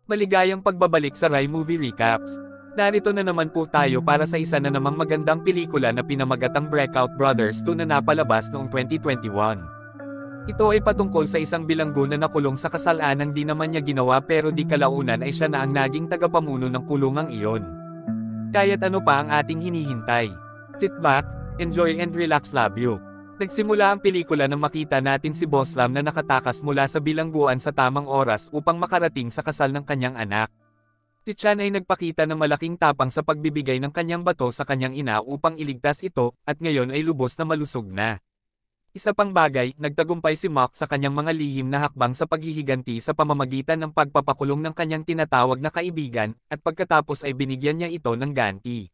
Maligayang pagbabalik sa Rai Movie Recaps. Narito na naman po tayo para sa isa na namang magandang pelikula na pinamagatang Breakout Brothers 2 na napalabas noong 2021. Ito ay patungkol sa isang bilanggo na nakulong sa kasalanang di naman niya ginawa pero di kalaunan ay siya na ang naging tagapamuno ng kulungang iyon. Kaya't ano pa ang ating hinihintay? Sit back, enjoy and relax, love you. Nagsimula ang pelikula nang makita natin si Boss Lam na nakatakas mula sa bilangguan sa tamang oras upang makarating sa kasal ng kanyang anak. Si Chan ay nagpakita ng malaking tapang sa pagbibigay ng kanyang bato sa kanyang ina upang iligtas ito, at ngayon ay lubos na malusog na. Isa pang bagay, nagtagumpay si Mark sa kanyang mga lihim na hakbang sa paghihiganti sa pamamagitan ng pagpapakulong ng kanyang tinatawag na kaibigan, at pagkatapos ay binigyan niya ito ng ganti.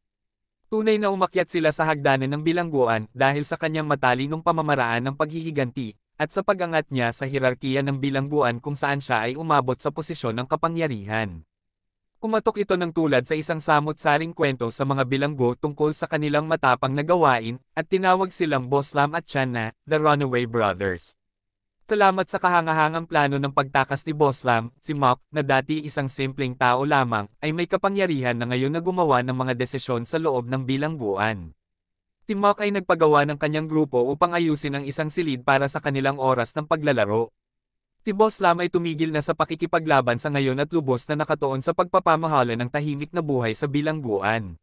Tunay na umakyat sila sa hagdanan ng bilangguan dahil sa kanyang matalinong pamamaraan ng paghihiganti, at sa pag-angat niya sa hierarkiya ng bilangguan kung saan siya ay umabot sa posisyon ng kapangyarihan. Kumatok ito ng tulad sa isang samot-saring kwento sa mga bilanggo tungkol sa kanilang matapang na gawain, at tinawag silang Boss Lam at Chan na The Runaway Brothers. Salamat sa kahangahangang plano ng pagtakas ni Boss Lam, si Mok, na dati isang simpleng tao lamang, ay may kapangyarihan na ngayon na gumawa ng mga desisyon sa loob ng bilangguan. Si Mok ay nagpagawa ng kanyang grupo upang ayusin ang isang silid para sa kanilang oras ng paglalaro. Si Boss Lam ay tumigil na sa pakikipaglaban sa ngayon at lubos na nakatuon sa pagpapamahala ng tahimik na buhay sa bilangguan.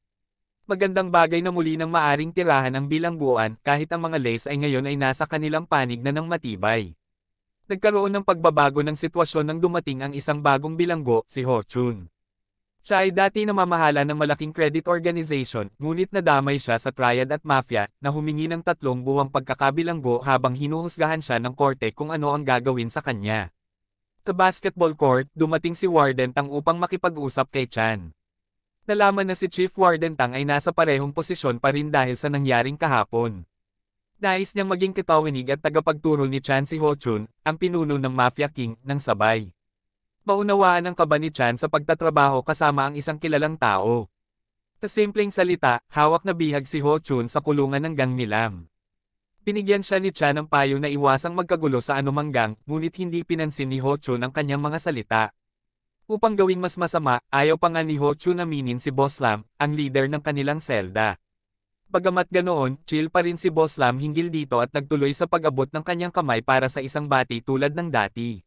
Magandang bagay na muli nang maaring tirahan ang bilangguan kahit ang mga lace ay ngayon ay nasa kanilang panig na ng matibay. Nagkaroon ng pagbabago ng sitwasyon nang dumating ang isang bagong bilanggo, si Ho Chun. Siya ay dati namamahala ng malaking credit organization, ngunit nadamay siya sa triad at mafia, na humingi ng 3 buwang pagkakabilanggo habang hinuhusgahan siya ng korte kung ano ang gagawin sa kanya. Sa basketball court, dumating si Warden Tang upang makipag-usap kay Chan. Nalaman na si Chief Warden Tang ay nasa parehong posisyon pa rin dahil sa nangyaring kahapon. Nais niyang maging katawinig at tagapagturo ni Chan si Ho Chun, ang pinuno ng Mafia King, ng sabay. Maunawaan ang kaba ni Chan sa pagtatrabaho kasama ang isang kilalang tao. Sa simpleng salita, hawak na bihag si Ho Chun sa kulungan ng gang ni Lam. Binigyan siya ni Chan ng payo na iwasang magkagulo sa anumang gang, ngunit hindi pinansin ni Ho Chun ang kanyang mga salita. Upang gawing mas masama, ayaw pa nga ni Ho Chun aminin si Boss Lam, ang leader ng kanilang selda. Bagamat ganoon, chill pa rin si Boss Lam hinggil dito at nagtuloy sa pag-abot ng kanyang kamay para sa isang bati tulad ng dati.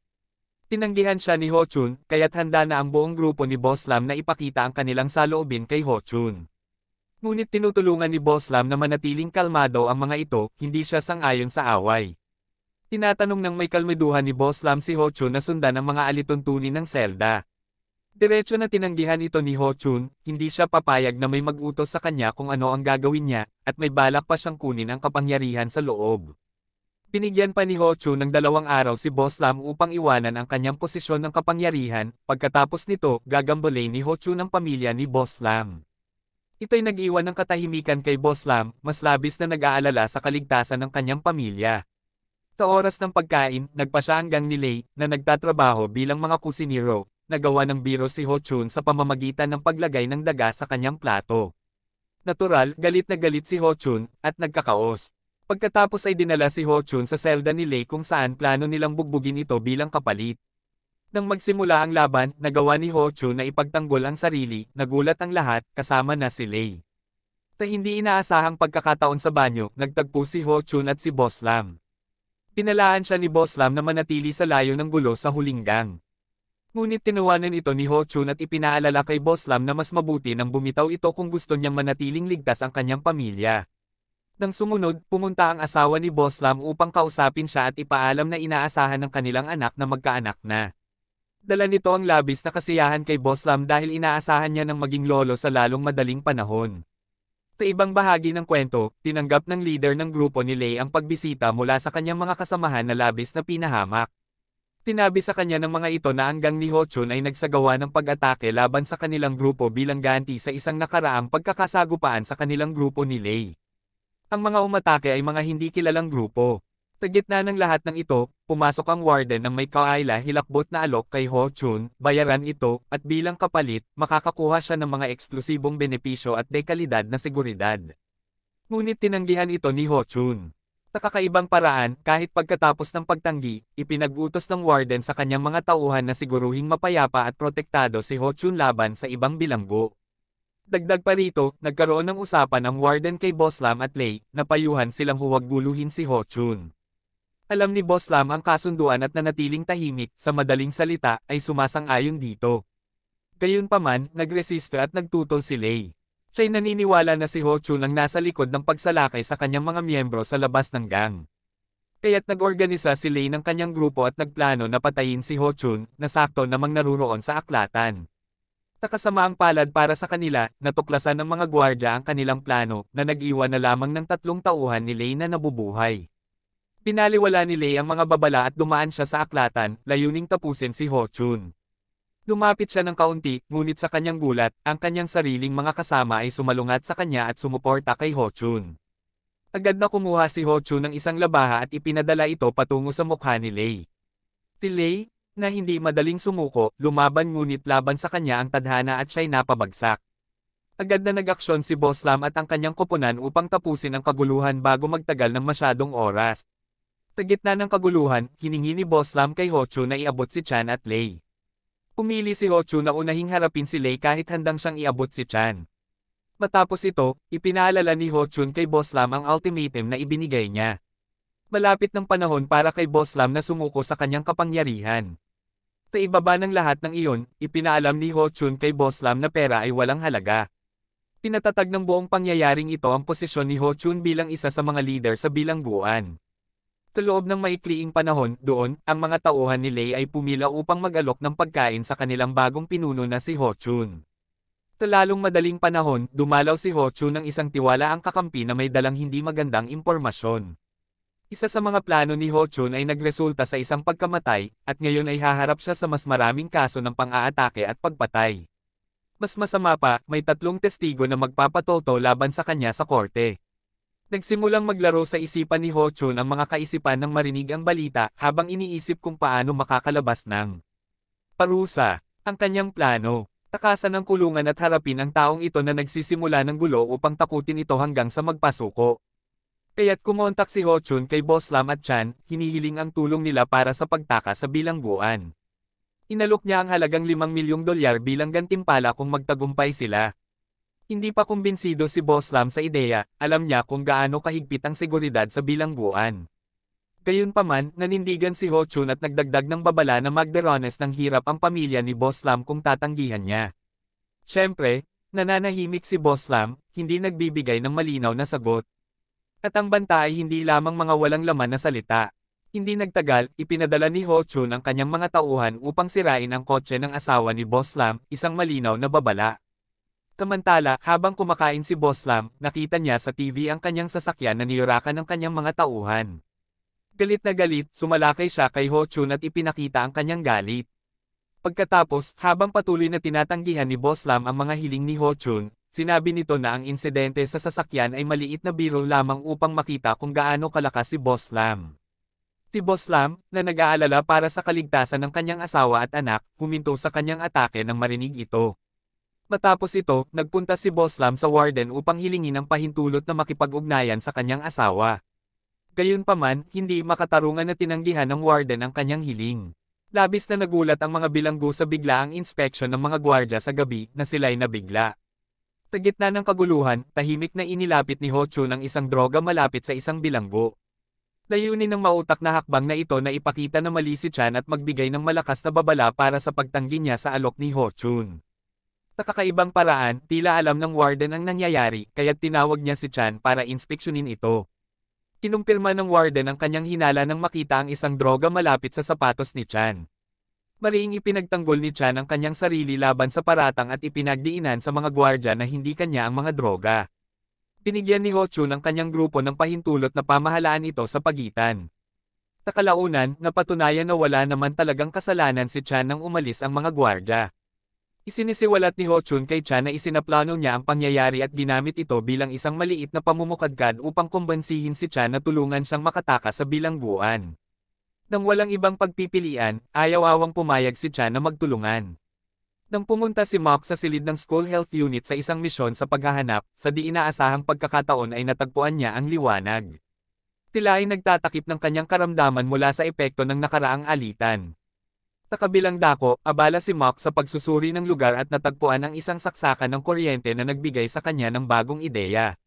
Tinanggihan siya ni Ho Chun, kaya't handa na ang buong grupo ni Boss Lam na ipakita ang kanilang saloobin kay Ho Chun. Ngunit tinutulungan ni Boss Lam na manatiling kalmado ang mga ito, hindi siya sang-ayon sa away. Tinatanong ng may kalmaduhan ni Boss Lam si Ho Chun na sundan ang mga alituntunin ng selda. Diretso na tinanggihan ito ni Ho Chun, hindi siya papayag na may mag-utos sa kanya kung ano ang gagawin niya, at may balak pa siyang kunin ang kapangyarihan sa loob. Binigyan pa ni Ho Chun ng 2 araw si Boss Lam upang iwanan ang kanyang posisyon ng kapangyarihan, pagkatapos nito, gagambolin ni Ho Chun ang pamilya ni Boss Lam. Ito'y nag-iwan ng katahimikan kay Boss Lam, mas labis na nag-aalala sa kaligtasan ng kanyang pamilya. Sa oras ng pagkain, nagpa siya ang gang ni Lei, na nagtatrabaho bilang mga kusinero. Nagawa ng biro si Ho Chun sa pamamagitan ng paglagay ng daga sa kanyang plato. Natural, galit na galit si Ho Chun, at nagkakaos. Pagkatapos ay dinala si Ho Chun sa selda ni Lei kung saan plano nilang bugbugin ito bilang kapalit. Nang magsimula ang laban, nagawa ni Ho Chun na ipagtanggol ang sarili, nagulat ang lahat, kasama na si Lei. Sa hindi inaasahang pagkakataon sa banyo, nagtagpo si Ho Chun at si Boss Lam. Pinalaan siya ni Boss Lam na manatili sa layo ng gulo sa huling gang. Ngunit tinuwanan ito ni Ho Chun at ipinaalala kay Boss Lam na mas mabuti nang bumitaw ito kung gusto niyang manatiling ligtas ang kanyang pamilya. Nang sumunod, pumunta ang asawa ni Boss Lam upang kausapin siya at ipaalam na inaasahan ng kanilang anak na magkaanak na. Dala nito ang labis na kasiyahan kay Boss Lam dahil inaasahan niya ng maging lolo sa lalong madaling panahon. Sa ibang bahagi ng kwento, tinanggap ng leader ng grupo ni Lei ang pagbisita mula sa kanyang mga kasamahan na labis na pinahamak. Tinabi sa kanya ng mga ito na ang gang ni Ho Chun ay nagsagawa ng pag-atake laban sa kanilang grupo bilang ganti sa isang nakaraang pagkakasagupaan sa kanilang grupo ni Lei. Ang mga umatake ay mga hindi kilalang grupo. Sa gitna ng lahat ng ito, pumasok ang warden ng may kaayla hilakbot na alok kay Ho Chun, bayaran ito, at bilang kapalit, makakakuha siya ng mga eksklusibong benepisyo at dekalidad na seguridad. Ngunit tinanggihan ito ni Ho Chun. Sa kakaibang paraan, kahit pagkatapos ng pagtanggi, ipinag-utos ng warden sa kanyang mga tauhan na siguruhing mapayapa at protektado si Ho Chun laban sa ibang bilanggo. Dagdag pa rito, nagkaroon ng usapan ang warden kay Boss Lam at Lei, na payuhan silang huwag guluhin si Ho Chun. Alam ni Boss Lam ang kasunduan at nanatiling tahimik, sa madaling salita, ay sumasang-ayon dito. Gayunpaman, nagresiste at nagtutol si Lei. Siya'y naniniwala na si Ho Chun ang nasa likod ng pagsalakay sa kanyang mga miyembro sa labas ng gang. Kaya't nag-organisa si Lei ng kanyang grupo at nagplano na patayin si Ho Chun, na sakto namang naruroon sa aklatan. Sa kasamaang palad para sa kanila, natuklasan ng mga gwardya ang kanilang plano, na nag-iwan na lamang ng 3 tauhan ni Lei na nabubuhay. Pinaliwala ni Lei ang mga babala at dumaan siya sa aklatan, layuning tapusin si Ho Chun. Lumapit siya ng kaunti, ngunit sa kanyang gulat, ang kanyang sariling mga kasama ay sumalungat sa kanya at sumuporta kay Ho Chun. Agad na kumuha si Ho Chun ng isang labaha at ipinadala ito patungo sa mukha ni Lei. Si Lei, na hindi madaling sumuko, lumaban ngunit laban sa kanya ang tadhana at siya'y napabagsak. Agad na nag-aksyon si Boss Lam at ang kanyang koponan upang tapusin ang kaguluhan bago magtagal ng masyadong oras. Sa gitna ng kaguluhan, hiningi ni Boss Lam kay Ho Chun na iabot si Chan at Lei. Pumili si Ho Chun na unahing harapin si Lei kahit handang siyang iabot si Chan. Matapos ito, ipinaalala ni Ho Chun kay Boss Lam ang ultimatum na ibinigay niya. Malapit ng panahon para kay Boss Lam na sumuko sa kanyang kapangyarihan. Sa ibaba ng lahat ng iyon, ipinaalam ni Ho Chun kay Boss Lam na pera ay walang halaga. Pinatatag ng buong pangyayaring ito ang posisyon ni Ho Chun bilang isa sa mga leader sa bilangguan. Sa loob ng maikliing panahon, doon, ang mga tauhan ni Lei ay pumila upang mag-alok ng pagkain sa kanilang bagong pinuno na si Ho Chun. Sa lalong madaling panahon, dumalaw si Ho Chun ng isang tiwalaang kakampi na may dalang hindi magandang impormasyon. Isa sa mga plano ni Ho Chun ay nagresulta sa isang pagkamatay, at ngayon ay haharap siya sa mas maraming kaso ng pang-aatake at pagpatay. Mas masama pa, may 3 testigo na magpapatoto laban sa kanya sa korte. Nagsimulang maglaro sa isipan ni Ho Chun ang mga kaisipan ng marinig ang balita habang iniisip kung paano makakalabas ng parusa. Ang kanyang plano, takasan ng kulungan at harapin ang taong ito na nagsisimula ng gulo upang takutin ito hanggang sa magpasuko. Kaya't kumontak si Ho Chun kay Boss Lam at Chan, hinihiling ang tulong nila para sa pagtaka sa bilangguan. Inalok niya ang halagang $5 milyong bilang gantimpala kung magtagumpay sila. Hindi pa kumbinsido si Boss Lam sa ideya, alam niya kung gaano kahigpit ang seguridad sa bilangguan. Gayunpaman, nanindigan si Ho Chun at nagdagdag ng babala na magderanes ng hirap ang pamilya ni Boss Lam kung tatanggihan niya. Siyempre, nananahimik si Boss Lam, hindi nagbibigay ng malinaw na sagot. At ang banta ay hindi lamang mga walang laman na salita. Hindi nagtagal, ipinadala ni Ho Chun ang kanyang mga tauhan upang sirain ang kotse ng asawa ni Boss Lam, isang malinaw na babala. Samantala, habang kumakain si Boss Lam, nakita niya sa TV ang kanyang sasakyan na niyurakan ng kanyang mga tauhan. Galit na galit, sumalakay siya kay Ho Chun at ipinakita ang kanyang galit. Pagkatapos, habang patuloy na tinatanggihan ni Boss Lam ang mga hiling ni Ho Chun, sinabi nito na ang insidente sa sasakyan ay maliit na biro lamang upang makita kung gaano kalakas si Boss Lam. Si Boss Lam, na nag-aalala para sa kaligtasan ng kanyang asawa at anak, huminto sa kanyang atake nang marinig ito. Matapos ito, nagpunta si Boss Lam sa warden upang hilingin ang pahintulot na makipag-ugnayan sa kanyang asawa. Gayunpaman, hindi makatarungan na tinanggihan ng warden ang kanyang hiling. Labis na nagulat ang mga bilanggo sa biglaang inspeksyon ng mga gwardya sa gabi na sila'y nabigla. Sa gitna ng kaguluhan, tahimik na inilapit ni Ho Chun ang isang droga malapit sa isang bilanggo. Layunin ng mautak na hakbang na ito na ipakita na mali si Chan at magbigay ng malakas na babala para sa pagtanggi niya sa alok ni Ho Chun. Sa kakaibang paraan, tila alam ng warden ang nangyayari, kaya't tinawag niya si Chan para inspeksyonin ito. Kinumpirma ng warden ang kanyang hinala nang makita ang isang droga malapit sa sapatos ni Chan. Mariing ipinagtanggol ni Chan ang kanyang sarili laban sa paratang at ipinagdiinan sa mga gwardya na hindi kanya ang mga droga. Binigyan ni Ho Chun ang kanyang grupo ng pahintulot na pamahalaan ito sa pagitan. Sa kalaunan, napatunayan na wala naman talagang kasalanan si Chan nang umalis ang mga gwardya. Isinisiwalat ni Ho Chun kay Chan na isinaplano niya ang pangyayari at ginamit ito bilang isang maliit na pamumukadkad upang kumbansihin si Chan na tulungan siyang makatakas sa bilangguan. Nang walang ibang pagpipilian, ayaw-awang pumayag si Chan na magtulungan. Nang pumunta si Mok sa silid ng School Health Unit sa isang misyon sa paghahanap, sa di inaasahang pagkakataon ay natagpuan niya ang liwanag. Tila ay nagtatakip ng kanyang karamdaman mula sa epekto ng nakaraang alitan. Sa kabilang dako, abala si Mok sa pagsusuri ng lugar at natagpuan ang isang saksakan ng kuryente na nagbigay sa kanya ng bagong ideya.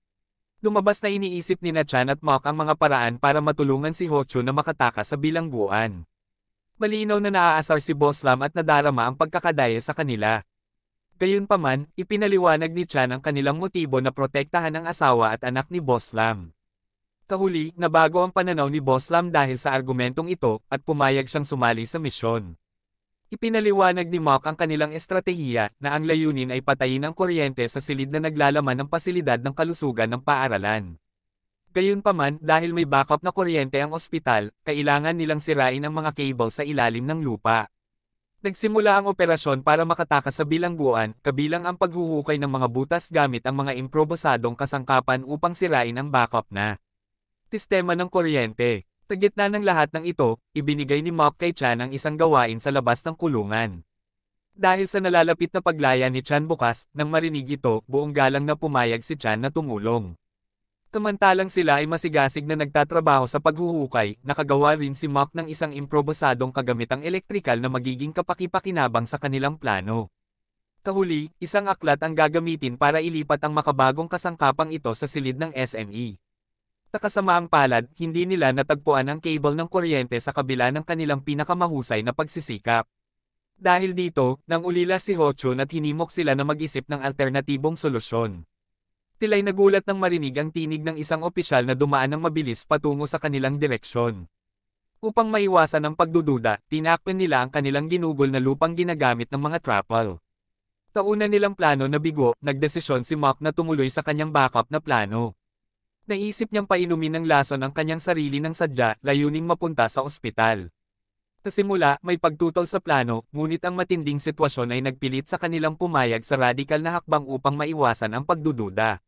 Lumabas na iniisip ni Chan at Mok ang mga paraan para matulungan si Hocho na makatakas sa bilangguan. Malinaw na naaasar si Boss Lam at nadarama ang pagkakadaya sa kanila. Gayunpaman, ipinaliwanag ni Chan ang kanilang motibo na protektahan ang asawa at anak ni Boss Lam. Sa huli, nabago ang pananaw ni Boss Lam dahil sa argumentong ito at pumayag siyang sumali sa misyon. Ipinaliwanag ni Mok ang kanilang estratehiya na ang layunin ay patayin ang kuryente sa silid na naglalaman ng pasilidad ng kalusugan ng paaralan. Gayunpaman, dahil may backup na kuryente ang ospital, kailangan nilang sirain ang mga cable sa ilalim ng lupa. Nagsimula ang operasyon para makatakas sa bilangguan, kabilang ang paghuhukay ng mga butas gamit ang mga improbisadong kasangkapan upang sirain ang backup na sistema ng kuryente. Sa gitna ng lahat ng ito, ibinigay ni Mok kay Chan ang isang gawain sa labas ng kulungan. Dahil sa nalalapit na paglaya ni Chan bukas, nang marinig ito, buong galang na pumayag si Chan na tumulong. Samantalang sila ay masigasig na nagtatrabaho sa paghuhukay, nakagawa rin si Mok ng isang improbisadong kagamitang elektrikal na magiging kapaki-pakinabang sa kanilang plano. Sa huli, isang aklat ang gagamitin para ilipat ang makabagong kasangkapang ito sa silid ng SNE. Sa kasamaang palad, hindi nila natagpuan ang cable ng kuryente sa kabila ng kanilang pinakamahusay na pagsisikap. Dahil dito, nang ulila si Hochun at hinimok sila na mag-isip ng alternatibong solusyon. Sila'y nagulat nang marinig ang tinig ng isang opisyal na dumaan ng mabilis patungo sa kanilang direksyon. Upang maiwasan ang pagdududa, tinakpan nila ang kanilang ginugol na lupang ginagamit ng mga trapal. Sa una nilang plano na bigo, nagdesisyon si Mok na tumuloy sa kanyang backup na plano. Naisip niyang painumin ng lason ang kanyang sarili ng sadya, layuning mapunta sa ospital. Sa simula, may pagtutol sa plano, ngunit ang matinding sitwasyon ay nagpilit sa kanilang pumayag sa radikal na hakbang upang maiwasan ang pagdududa.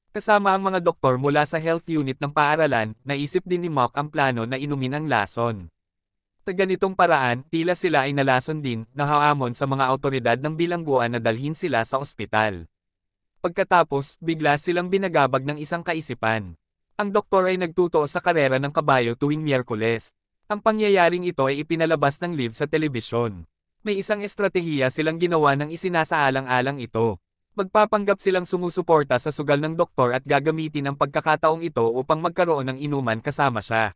Kasama ang mga doktor mula sa health unit ng paaralan, naisip din ni Mok ang plano na inumin ang lason. Sa ganitong paraan, tila sila ay nalason din, nahaamon sa mga awtoridad ng bilangguan na dalhin sila sa ospital. Pagkatapos, bigla silang binagabag ng isang kaisipan. Ang doktor ay nagtutuo sa karera ng kabayo tuwing Miyerkules. Ang pangyayaring ito ay ipinalabas ng live sa telebisyon. May isang estratehiya silang ginawa ng isinasaalang-alang ito. Magpapanggap silang sumusuporta sa sugal ng doktor at gagamitin ang pagkakataong ito upang magkaroon ng inuman kasama siya.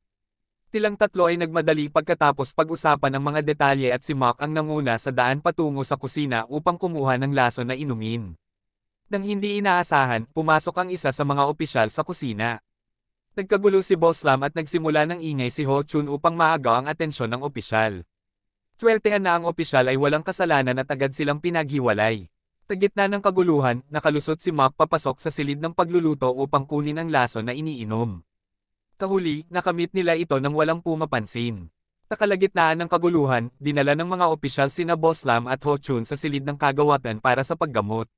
Silang tatlo ay nagmadali pagkatapos pag-usapan ang mga detalye at si Mok ang nanguna sa daan patungo sa kusina upang kumuha ng lason na inumin. Nang hindi inaasahan, pumasok ang isa sa mga opisyal sa kusina. Nagkagulo si Boss Lam at nagsimula ng ingay si Hochun upang maagaw ang atensyon ng opisyal. Swertehan na ang opisyal ay walang kasalanan at agad silang pinaghiwalay. Sa gitna ng kaguluhan, nakalusot si Mok papasok sa silid ng pagluluto upang kunin ang lason na iniinom. Sa huli, nakamit nila ito nang walang pumapansin. Sa kalagitnaan ng kaguluhan, dinala ng mga opisyal sina Boss Lam at Hochun sa silid ng kagawatan para sa paggamot.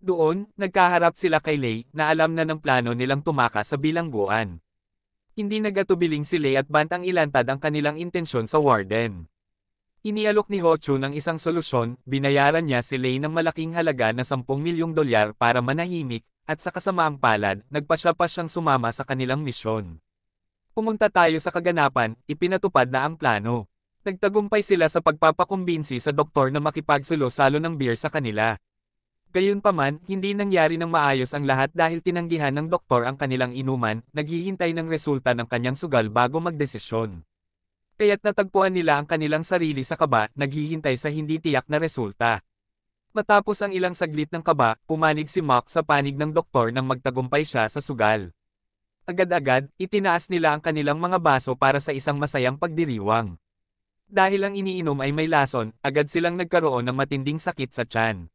Doon, nagkaharap sila kay Lei, na alam na ng plano nilang tumakas sa bilangguan. Hindi nagatubiling si Lei at bantang ilantad ang kanilang intensyon sa warden. Inialok ni Hochun ang isang solusyon, binayaran niya si Lei ng malaking halaga na $10 milyong para manahimik, at sa kasamaang palad, nagpasya pa siyang sumama sa kanilang misyon. Pumunta tayo sa kaganapan, ipinatupad na ang plano. Nagtagumpay sila sa pagpapakumbinsi sa doktor na makipagsulo-salo ng beer sa kanila. Gayunpaman, hindi nangyari ng maayos ang lahat dahil tinanggihan ng doktor ang kanilang inuman, naghihintay ng resulta ng kanyang sugal bago magdesisyon. Kaya't natagpuan nila ang kanilang sarili sa kaba, naghihintay sa hindi tiyak na resulta. Matapos ang ilang saglit ng kaba, pumanig si Mok sa panig ng doktor nang magtagumpay siya sa sugal. Agad-agad, itinaas nila ang kanilang mga baso para sa isang masayang pagdiriwang. Dahil ang iniinom ay may lason, agad silang nagkaroon ng matinding sakit sa tiyan.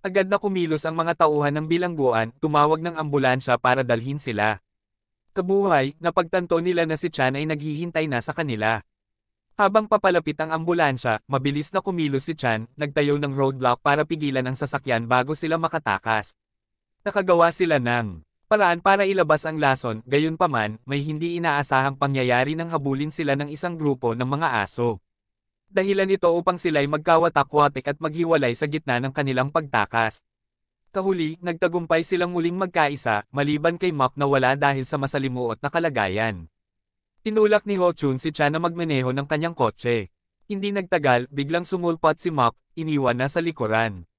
Agad na kumilos ang mga tauhan ng bilangguan, tumawag ng ambulansya para dalhin sila. Sa buhay, napagtanto nila na si Chan ay naghihintay na sa kanila. Habang papalapit ang ambulansya, mabilis na kumilos si Chan, nagtayo ng roadblock para pigilan ang sasakyan bago sila makatakas. Nakagawa sila ng paraan para ilabas ang lason, gayunpaman, may hindi inaasahang pangyayari nang habulin sila ng isang grupo ng mga aso. Dahilan ito upang sila'y magkawatak-watik at maghiwalay sa gitna ng kanilang pagtakas. Sa huli, nagtagumpay silang muling magkaisa, maliban kay Mok na wala dahil sa masalimuot na kalagayan. Tinulak ni Ho Chun si Chan na magmaneho ng kanyang kotse. Hindi nagtagal, biglang sumulpot si Mok, iniwan na sa likuran.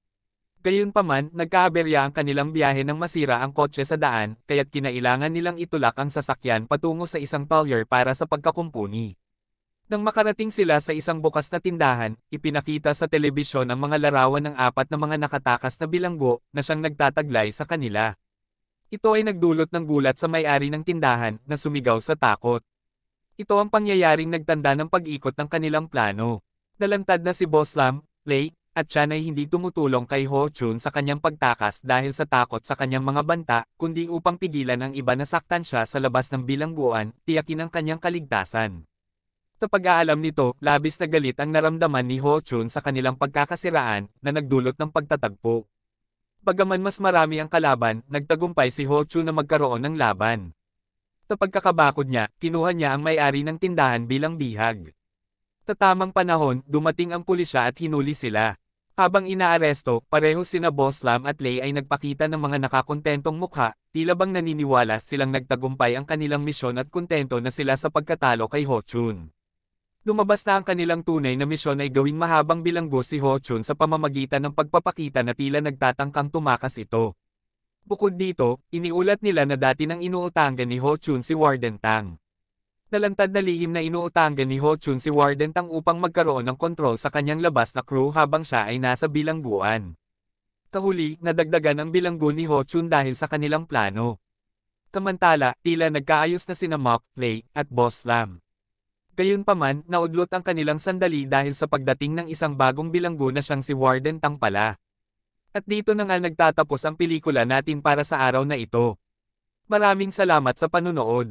Gayunpaman, nagkaaberya ang kanilang biyahe nang masira ang kotse sa daan, kaya't kinailangan nilang itulak ang sasakyan patungo sa isang talyer para sa pagkakumpuni. Nang makarating sila sa isang bukas na tindahan, ipinakita sa telebisyon ang mga larawan ng apat na mga nakatakas na bilanggo na siyang nagtataglay sa kanila. Ito ay nagdulot ng gulat sa may-ari ng tindahan na sumigaw sa takot. Ito ang pangyayaring nagtanda ng pag-ikot ng kanilang plano. Nalantad na si Boss Lam, Lei, at Chan ay hindi tumutulong kay Ho Chun sa kanyang pagtakas dahil sa takot sa kanyang mga banta, kundi upang pigilan ang iba na saktan siya sa labas ng bilangguan, tiyakin ang kanyang kaligtasan. Sa pag-aalam nito, labis na galit ang naramdaman ni Ho Chun sa kanilang pagkakasiraan na nagdulot ng pagtatagpo. Bagaman mas marami ang kalaban, nagtagumpay si Ho Chun na magkaroon ng laban. Sa pagkakabakod niya, kinuha niya ang may-ari ng tindahan bilang bihag. Sa tamang panahon, dumating ang pulisya at hinuli sila. Habang inaaresto, pareho sina Boss Lam at Lei ay nagpakita ng mga nakakontentong mukha, tila bang naniniwala silang nagtagumpay ang kanilang misyon at kontento na sila sa pagkatalo kay Ho Chun. Lumabas na ang kanilang tunay na misyon ay gawing mahabang bilanggo si Ho Chun sa pamamagitan ng pagpapakita na tila nagtatangkang tumakas ito. Bukod dito, iniulat nila na dati nang inuutangan ni Ho Chun si Warden Tang. Nalantad na lihim na inuutangan ni Ho Chun si Warden Tang upang magkaroon ng kontrol sa kanyang labas na crew habang siya ay nasa bilangguan. Sa huli, nadagdagan ang bilanggo ni Ho Chun dahil sa kanilang plano. Samantala, tila nagkaayos na sina Mok, Lei, at Boss Lam. Gayunpaman, naudlot ang kanilang sandali dahil sa pagdating ng isang bagong bilanggo na siyang si Warden Tang pala. At dito na nga nagtatapos ang pelikula natin para sa araw na ito. Maraming salamat sa panunood.